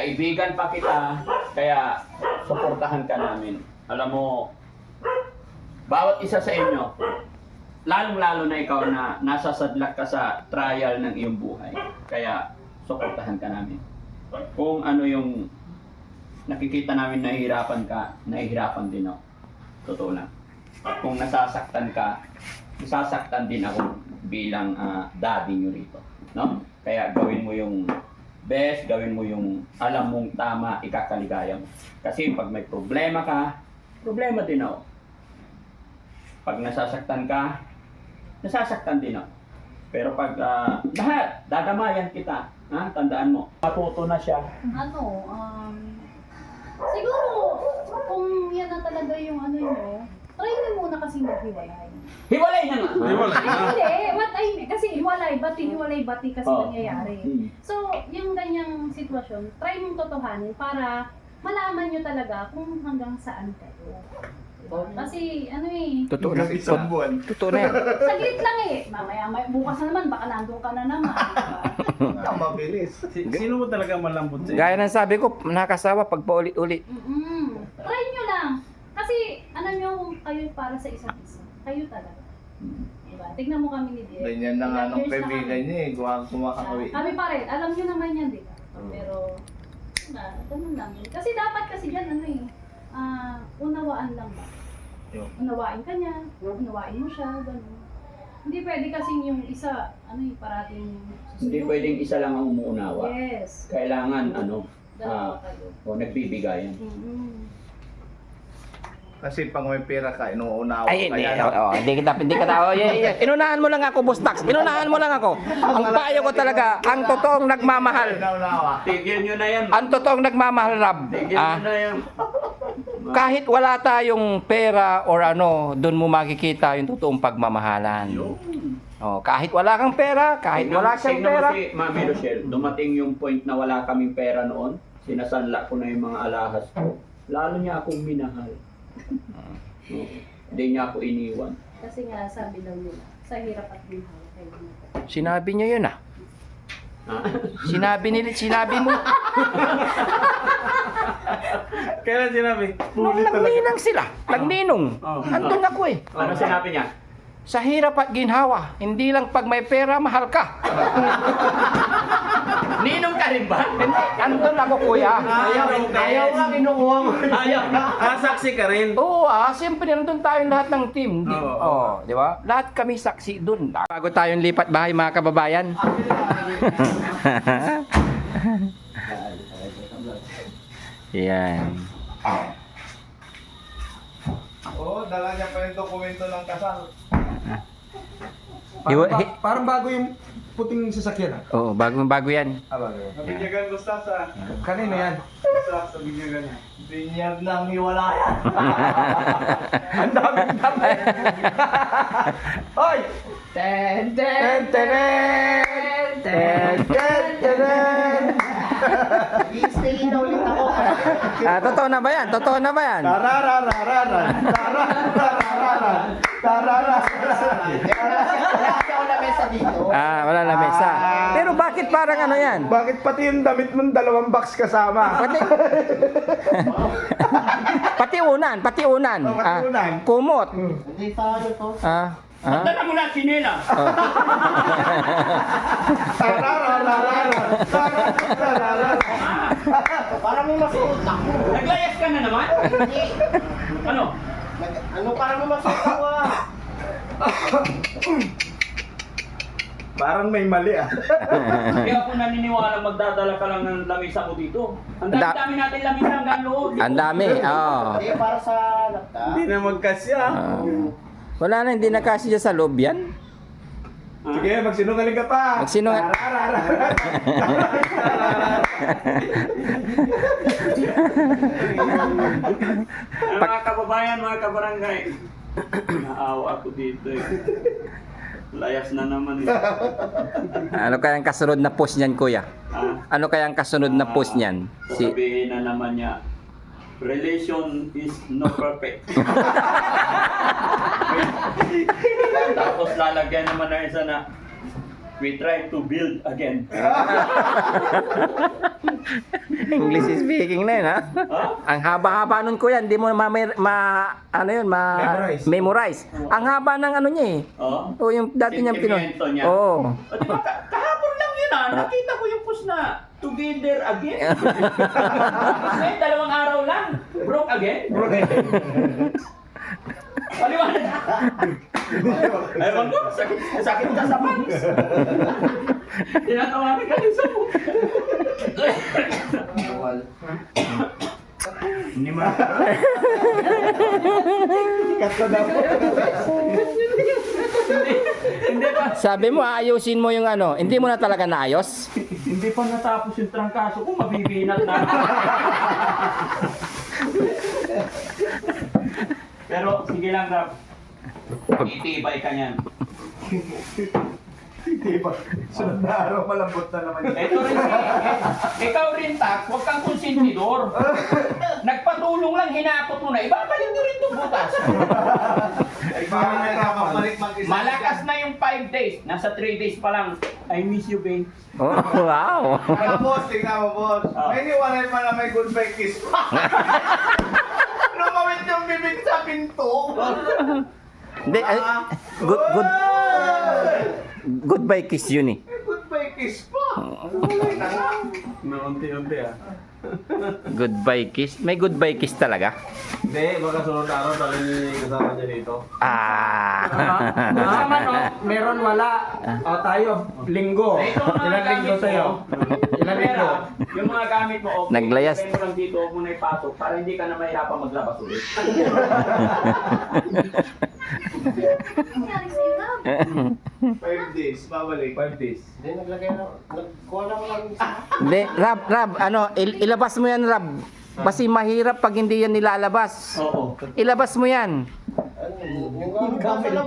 kaibigan pa kita, kaya suportahan ka namin. Alam mo, bawat isa sa inyo, lalong-lalo na ikaw na nasasadlak ka sa trial ng iyong buhay. Kaya suportahan ka namin. Kung ano yung nakikita namin nahihirapan ka, nahihirapan din ako. Totoo lang. Kung nasasaktan ka, nasasaktan din ako bilang daddy nyo rito. No? Kaya gawin mo yung best, gawin mo yung alam mong tama, ikakaligaya mo. Kasi pag may problema ka, problema din ako. Pag nasasaktan ka, nasasaktan din ako. Pero pag lahat, dadamayan kita. Ha? Tandaan mo. Matuto na siya. Siguro, kung yan na talaga yung ano nyo, try nyo muna kasi maghiwalay. Hiwalay na nga. Hiwalay na. Hindi, what I mean, kasi hiwalay-bati kasi Oh. nangyayari. So, yung ganyang sitwasyon, try mong totohanin para malaman nyo talaga kung hanggang saan kayo. Kasi, ano Totoo na. Isang buwan. Totoo na yan. saglit lang mamaya, bukas na naman, baka nandun ka na naman. Ang mabilis. Sino mo talaga malambot sa'yo? Gaya ng sabi ko, nakasawa pag paulit-ulit. Try nyo lang. Kasi, ano nyo, kayo para sa isa't isa. Kayo talaga. Diba? Tignan mo kami ni Diego. Ganyan na nga Ilang nung years na kaibigan kami. niya eh. Kumakakawi. Kami pa rin. Alam nyo naman yan, di ba? Pero, ganun lang. Kasi dapat kasi dyan, unawaan lang ba? Unawain ka niya, unawain mo siya, ganun. Hindi pwede kasing yung isa, parating Hindi pwedeng isa lang ang umuunawa. Yes. Kailangan, Dalawa kayo. nagbibigayan. Kasi pag may pera ka, inuunawa Ay, ka hindi. yan. Hindi ka tao. Inunahan mo lang ako, Bustax. Inunahan mo lang ako. Ang payo ko talaga, ang totoong nagmamahal. Inuunawa. Tigil nyo na yan. Ang totoong nagmamahal, Rab. Tigil nyo na yan. Kahit wala tayong pera or doon mo makikita yung totoong pagmamahalan. Oh, kahit wala kang pera, kahit wala siyang Tignan pera. mo si Mami Rochelle, dumating yung point na wala kaming pera noon, sinasanla ko na yung mga alahas ko. Lalo niya akong minahal. Hindi niya ako iniwan. Kasi nga, sabi daw nila, sa hirap at ginhawa kayo. Sinabi niya yun Ha? Sinabi mo. Kailan sinabi? Nung nagninang sila, nagninong. Oh. Andun ako eh. Ano sinabi niya? Sa hirap at ginhawa, hindi lang pag may pera, mahal ka. Ninong ka rin ba? Hindi, andun ako kuya. Ayaw nga kinukuha mo. Ayaw na. Saksi ka rin. Oo siyempre nandun tayong lahat ng team. Oo. Di ba? Lahat kami saksi dun. Bago tayong lipat bahay mga kababayan. Yan. Oo, dala niya pa yung dokumento ng kasal. Parang bago yung puting sasakyan. Oo, bago yan. Nabinyagan gusto sa... Kanina yan. Sa binyagan niya. Binyag ng hiwalayan. Ang daming dami. Hoy! Ten, ten, ten, ten, ten, ten. I-stay na ulit ako. Totoo na ba yan? Totoo na ba yan? Tararararara. Tararararara. Tararararara. Wala na mesa. Pero bakit parang ano yan? Bakit pati yung damit mong dalawang box kasama? Pati unan. pati unan. Kumot. Hindi pa ano to. Dala mo na sinila. Tararararara. Tararararara. Parang may masuot ako. Naglayas ka na naman? Hindi. Ano? Parang may masuot ako Parang may mali Hindi ako naniniwala magdadala ka lang ng lamisa mo dito. Ang dami natin lamisa hanggang loob. Ang dami. Hindi, para sa laptop. Hindi na magkasya. Wala na, hindi na kasi dyan sa loob yan. Sige, magsinungaling ka pa. Magsinungaling. Mga kababayan, mga kabarangay. Naawa ako dito eh. Layas na naman eh. Ano kaya ang kasunod na post niyan, kuya? Ano kaya ang kasunod na post niyan? Sasabihin na naman niya, relation is not perfect. Tapos lalagyan naman na isa na, we try to build again. English speaking na yun, ha? Ang haba-haba nun kuya, hindi mo memorize. Ang haba ng ano niya eh. Oh. O yung dati niyang Sentimento niya. Oo. O, di ba, kahapon lang yun nakita ko yung post na together again. Ngayon, 2 araw lang. Broke again? Paliwanag. Ewan ko, sakit ka sa pants. Tinatawanan ka rin sa mukha. Hindi mo. Hindi pa. Sabi mo, ayusin mo yung ano. Hindi mo na talaga naayos? Hindi pa natapos yung trangkaso ko, mabibinat na. Pero sige lang, Rap. Itibay ka niyan. Diba? Sunod na araw, malambot na naman. Ito rin, ikaw rin, Tak, huwag kang konsentidor. Nagpatulong lang, hinakot mo na. Ibabalik mo rin ito butas. Parang nakakabalik mag-isa. Malakas na yung 5 days. Nasa 3 days pa lang. I miss you, babe. Oh, wow. Mga boss, tingnan mo, boss. Oh. May niwalay pa na may goodbye kiss pa. Lumawit yung bibig sa pinto. Hindi, good, goodbye kiss yun eh. May goodbye kiss pa. Naunti-unti Goodbye kiss? May goodbye kiss talaga? Hindi, baka sunod na araw talagang kasama niya dito. Naman, no? Meron wala. O tayo, linggo. Ito mga Ilang linggo gamit sa'yo? mo. Ilang linggo? Yung mga gamit mo, okay. Naglayas. Pwede mo lang dito, huwag mo na ipasok para hindi ka na mahirapan maglabas ulit. Ano nangyari sa'yo, Rob? 5 days, babalik. 5 days. Hindi, Rab, ano, ilabas mo yan, Rab. Kasi mahirap pag hindi yan nilalabas. Oo. Ilabas mo yan.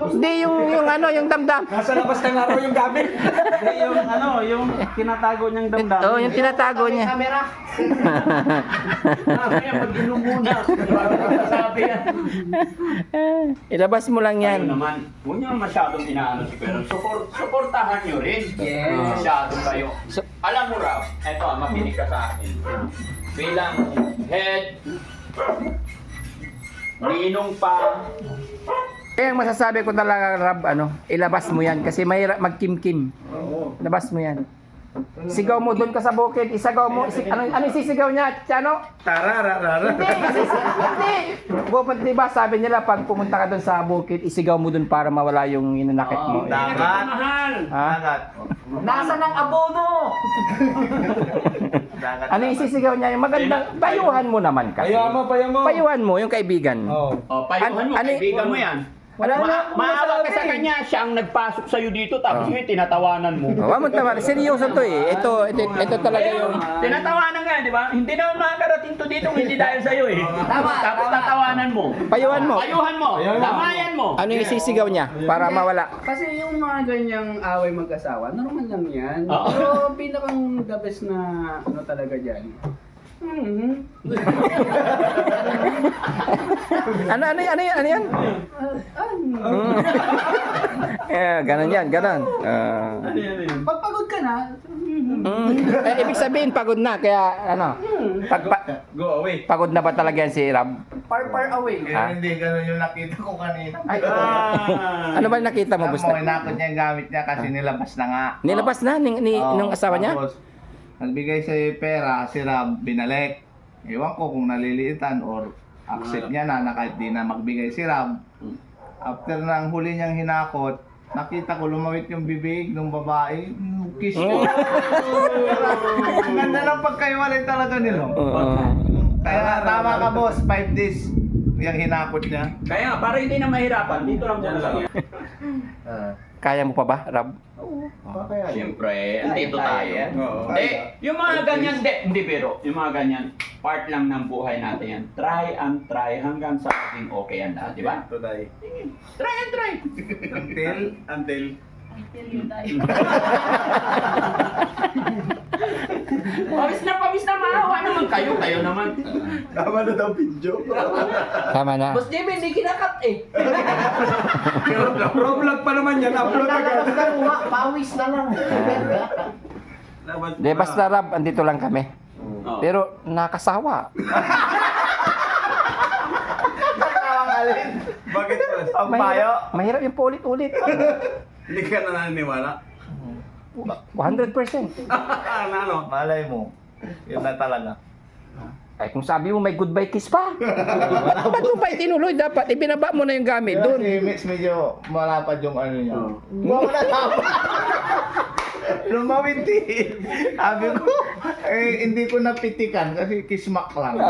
Hindi, yung ano, yung damdam. Nasa labas ng araw yung gamit. Hindi, yung tinatago niyang damdamin. Oo, yung tinatago niya. Kaya mag-inom muna. Sabi yan. Ilabas mo lang yan. Ayun naman, huwag niyo masyadong inaano si Pero. Suportahan niyo rin. Yes. Masyadong kayo. Alam mo, Rap, eto, makinig ka sa akin. Bilang head, ninong pa, Kaya ang masasabi ko talaga, Rab, ano, ilabas mo yan kasi mahirap magkim-kim. Labas mo yan. Sigaw mo doon ka sa bukid, isagaw mo, ano isisigaw niya, Chano? Tarararara. Hindi, hindi. Bukod, di ba, sabi nila, pag pumunta ka doon sa bukid, isigaw mo doon para mawala yung inanakit mo. Dagat. mahal. Ha? Dagat. Nasa ng abono? Dagat. Ano yung isisigaw niya? Yung magandang, payuhan mo naman kasi. Payaw mo. Payuhan mo, yung kaibigan. Oh. O, payuhan mo, Ano- kaibigan mo yan. Wala na akong Maawa ka masabi. sa kanya, siya ang nagpasok sa'yo dito, tapos ngayon tinatawanan mo. Oh, wag mo naman, seryoso to eh. Ito talaga yung... Tinatawanan ka, di ba? Hindi naman makakarating to dito kung hindi dahil sa'yo eh. Tapos tatawanan mo. Payuhan mo. Payuhan mo. Damayan mo. Ano yung isisigaw niya para mawala? Kasi yung mga ganyang away mag-asawa, normal lang yan. Oo. Pero pinakang the best na ano talaga dyan. Ano yan? Ganun yan, ganun. Pag pagod ka na, Ibig sabihin pagod na, kaya ano? Go away. Pagod na ba talaga yan si Rab? far away. Ha? Hindi ganun yung nakita ko kanina. Ay, Ano ba yung nakita mo, Alam mo, Busta? inakot niya yung gamit niya kasi nilabas na nga. Nilabas na Oo, nung asawa niya? tapos, nagbigay sa pera, si Rab binalik. Ewan ko kung naliliitan or accept niya na kahit di na magbigay si Rab. After nang huli niyang hinakot, nakita ko lumawit yung bibig ng babae. Kiss ko. Ang ganda ng pagkaiwalay talaga nila. Kaya tama ka boss, 5 days yung hinakot niya. Kaya para hindi na mahirapan, dito lang muna lang. Kaya mo pa ba, Rab? Siyempre, andito tayo. Oo. Yung mga ganyan, hindi pero, yung mga ganyan, part lang ng buhay natin yan. Try and try hanggang sa maging okay yan lahat, di ba? Today. Try and try. Until. Until you die. Pawis na maawa naman kayo naman. Tama na daw video. Tama na. Boss Jimmy, hindi kinakat eh. Pro-vlog pa naman yan, upload agad. pawis na lang. Di, basta Rab, andito lang kami. Oh. Pero nakasawa. Ang alin? Bakit po? Ang payo? Mahirap yung paulit-ulit. Hindi ka na naniniwala? 100%. Ano? Malay mo. Yun na talaga. Ay, kung sabi mo may goodbye kiss pa. Ba't mo pa itinuloy? Dapat ibinaba mo na yung gamit Pero doon. si Mitch medyo malapad yung ano niya. Oo. Wala dapat. Lumawinti. Sabi ko, hindi ko napitikan kasi kismak lang.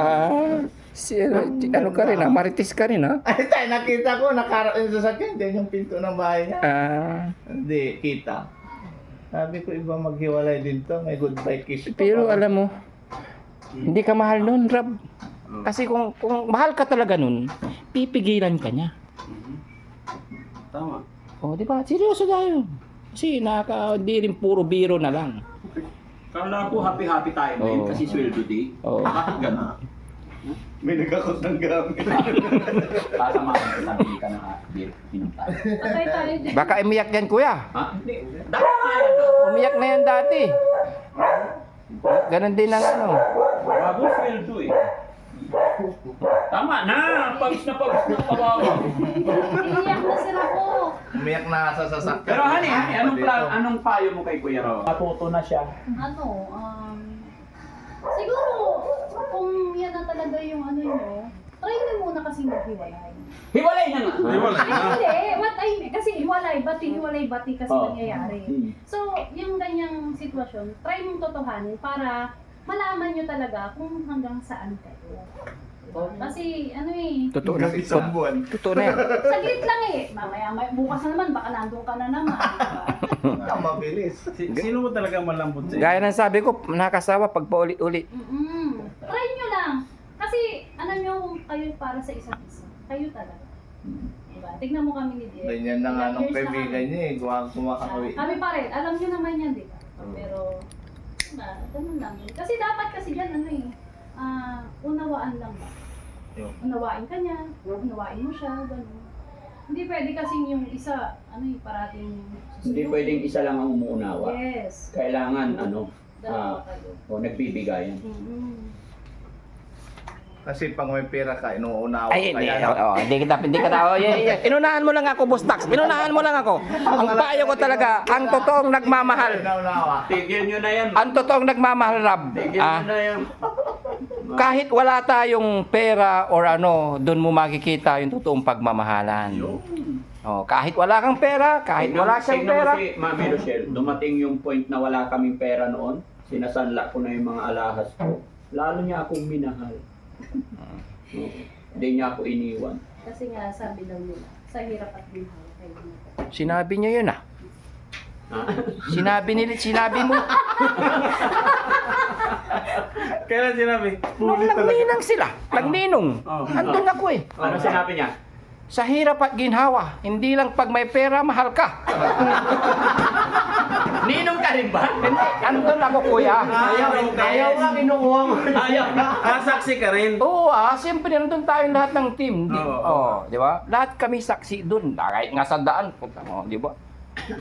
Ano ka rin marites ka rin Ay, tayo, nakita ko, nakaraan sa sasakyan, din yung pinto ng bahay niya. Hindi, kita. Sabi ko, iba maghiwalay din to, may goodbye kiss pa. Pero alam mo, hindi ka mahal nun, Rab. Kasi kung mahal ka talaga nun, pipigilan ka niya. Tama. O, di ba? Seryoso tayo. Kasi hindi rin puro biro na lang. Kala ko happy-happy tayo ngayon Oo. kasi sweldo day. Oo. Bakit gano'n? May nagkakot ng gamit. Para makakasabi ka na beer, inom tayo. Patay tayo din. Baka umiyak yan, kuya. Ha? Hindi. Dapat nga yan. Umiyak na yan dati. Ganon din ang ano. Bago sweldo eh. Tama na! Pagis na kawawa. Iiyak na sila ko. Umiyak na sa sasakyan. Pero honey, anong payo mo kay Kuya Ro? Matuto na siya. Siguro, kung yan na talaga yung ano nyo, try nyo muna kasi maghiwalay. Hiwalay na nga! Hiwalay Ay, na. hindi. What I mean, kasi hiwalay-bati kasi Oh. nangyayari. Hmm. So, yung ganyang sitwasyon, try mong totohanin para malaman nyo talaga kung hanggang saan kayo. Kasi, ano eh, Totoo na. Hanggang isang buwan. Totoo na yan. saglit lang eh. Mamaya, bukas na naman, baka nandun ka na naman. Diba? Ang mabilis. Sino mo talaga malambot sa Gaya ng sabi ko, nakasawa pag paulit-ulit. Try nyo lang. Kasi, ano nyo, kung kayo para sa isa't isa. Kayo talaga. Diba? Tignan mo kami ni Diego. Ganyan na nga Ilang nung years na kaibigan kami. niya eh. Kumakawi. Kami pa rin. Alam nyo naman yan, di ba? Pero, ganun lang. Kasi dapat kasi dyan, ano eh, unawaan lang ba? Unawain ka niya, unawain mo siya, ganun. Hindi pwede kasing yung isa, ano eh, parating Hindi pwedeng isa lang ang umuunawa. Yes. Kailangan, Dalawa kayo. nagbibigayan. Kasi pag may pera ka, inuunawa Ay, ka hindi. yan. Hindi ka tao. Inunahan mo lang ako, Boss Tax. Inunahan mo lang ako. Ang payo ko talaga, ang totoong nagmamahal. Inuunawa. Tigil nyo na yan. Ang totoong nagmamahal, Rab. Tigil nyo na yan. Kahit wala tayong pera or ano, doon mo makikita yung totoong pagmamahalan. Oh, kahit wala kang pera, kahit wala siyang Tignan pera. mo si Mami Rochelle, dumating yung point na wala kaming pera noon, sinasanla ko na yung mga alahas ko. Lalo niya akong minahal. Hindi niya ako iniwan. Kasi nga, sabi daw nila, sa hirap at ginhawa kayo. Sinabi niya yun ah. Ha? Sinabi mo. Kailan sinabi? Nung nagninang sila, nagninong. Oh. Andun ako eh. Ano sinabi niya? Sa hirap at ginhawa, hindi lang pag may pera, mahal ka. Ninong ka rin ba? Hindi, andun ako kuya. Ayaw nga kinukuha mo. Ayaw na. Saksi ka rin. Oo siyempre nandun tayong lahat ng team. Oo. Di ba? Lahat kami saksi dun. Kahit nga sa daan, punta mo, di ba?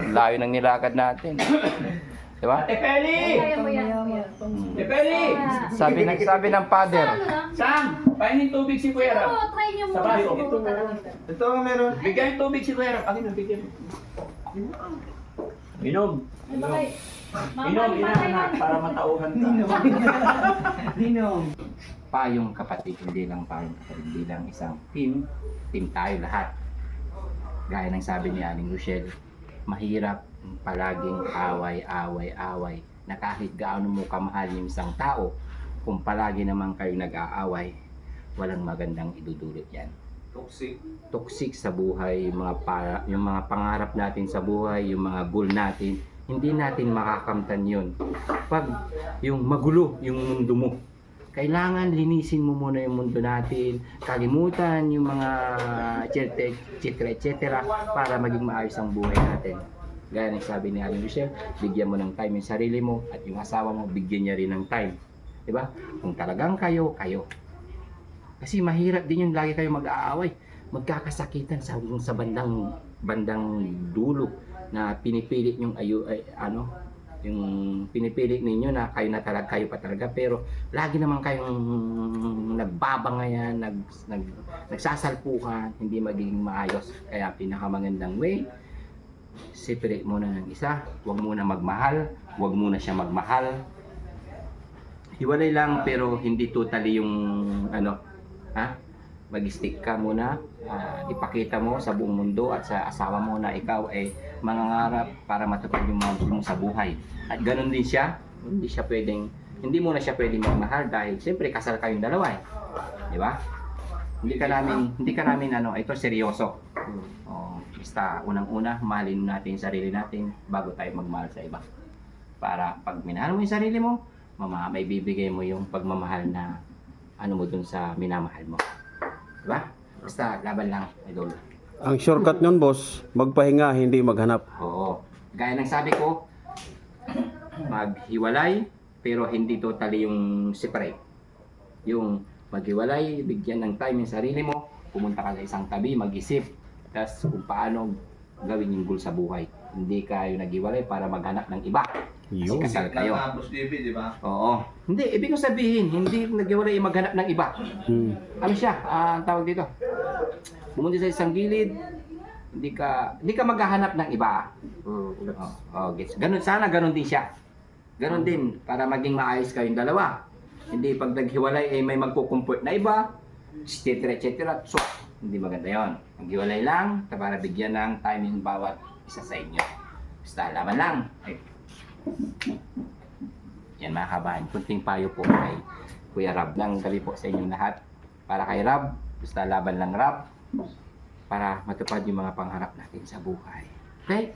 Layo ng nilakad natin. Di ba? Ate Peli! Kaya mo yan, kuya. Ate Peli! Sabi ng father. Sa ano lang? Sam! Painin tubig si Kuya Ram. Siguro, try nyo Sa muna. baso. Siguro Ito talaga. Ito ang meron. Bigyan yung tubig si Kuya Ram. Akin na, bigyan mo. Inom. Ay, baka, Inom, inahanak para matauhan ka. Payong kapatid, hindi lang payong kapatid, hindi lang isang team tayo lahat. Gaya ng sabi ni Aling Rochelle, mahirap palaging away na kahit gaano mo kamahal yung isang tao, kung palagi naman kayo nag-aaway, walang magandang idudulot yan. Toxic sa buhay, yung mga pangarap natin sa buhay, yung mga goal natin, hindi natin makakamtan yun. Pag yung magulo yung mundo mo, kailangan linisin mo muna yung mundo natin, kalimutan yung mga etc. para maging maayos ang buhay natin. Gaya ng sabi ni Aling Rochelle, bigyan mo ng time yung sarili mo at yung asawa mo, bigyan niya rin ng time. Diba? Kung talagang kayo. Kasi mahirap din yung lagi kayo mag-aaway. Magkakasakitan sa bandang dulo na pinipilit yung Yung pinipilit ninyo na kayo na talaga, kayo pa talaga, pero lagi naman kayong nagbabangayan, nagsasalpukan, hindi magiging maayos. Kaya pinakamagandang way, separate muna ng isa, huwag muna magmahal, huwag muna siya magmahal. Hiwalay lang pero hindi totally yung mag-stick ka muna, ipakita mo sa buong mundo at sa asawa mo na ikaw ay mangangarap para matupad yung mga gusto mo sa buhay. At ganun din siya, hindi mo na siya pwedeng magmahal dahil siyempre kasal kayong dalawa eh. Di ba? Hindi ka namin ito seryoso. Basta unang-una, mahalin natin yung sarili natin bago tayo magmahal sa iba. Para pag minahal mo yung sarili mo, may bibigay mo yung pagmamahal na mo dun sa minamahal mo. Diba? Basta laban lang, idol. Ang shortcut nun, boss, magpahinga, hindi maghanap. Oo. Gaya ng sabi ko, maghiwalay, pero hindi totally yung separate. Yung maghiwalay, bigyan ng time yung sarili mo, pumunta ka sa isang tabi, mag-isip, tas kung paano gawin yung goal sa buhay. Hindi kayo naghiwalay para maghanap ng iba. Kasi kasal kayo. Tapos baby, di ba? Oo. Hindi, ibig kong sabihin, hindi naghiwalay yung maghanap ng iba. Ano siya? Ang tawag dito. Pumunta sa isang gilid, hindi ka maghahanap ng iba. Gets. Ganun sana, ganun din siya. Ganun din para maging maayos kayong dalawa. Hindi pag naghiwalay may magko-comfort na iba, etc. So, hindi maganda 'yon. Maghiwalay lang para bigyan ng time yung bawat isa sa inyo. Basta laban lang. Yan mga kabahan, kunting payo po kay Kuya Rab. Lang gabi po sa inyong lahat. Para kay Rab, basta laban lang Rab para matupad yung mga pangarap natin sa buhay. Okay?